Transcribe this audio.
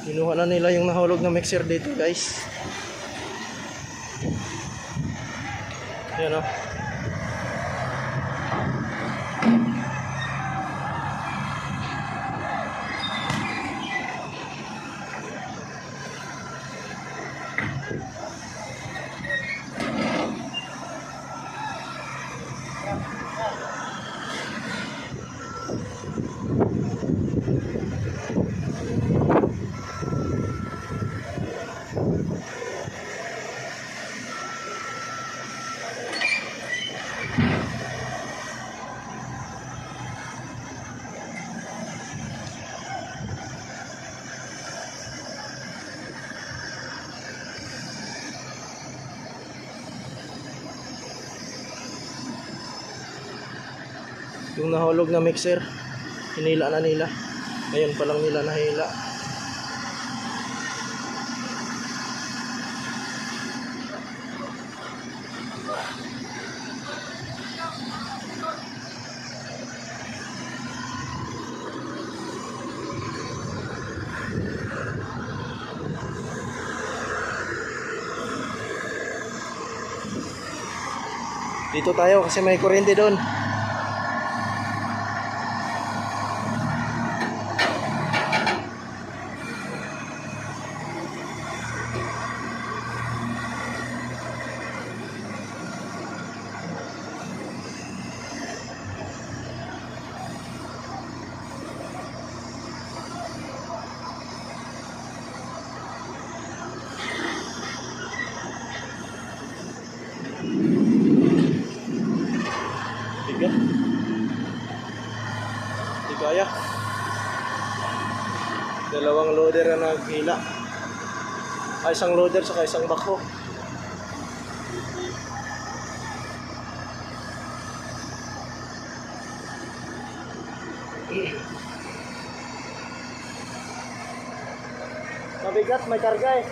Kinuha na nila yung nahulog na mixer dito, guys. Yan, oh. Yung nahulog na mixer, hinila na nila. Ngayon pa lang nila nahila. Dito tayo kasi may kuryente doon. Tiga. Di kaya. Dalawang loader na naghila. Isang loader saka isang bako. Mabigat, may karga eh.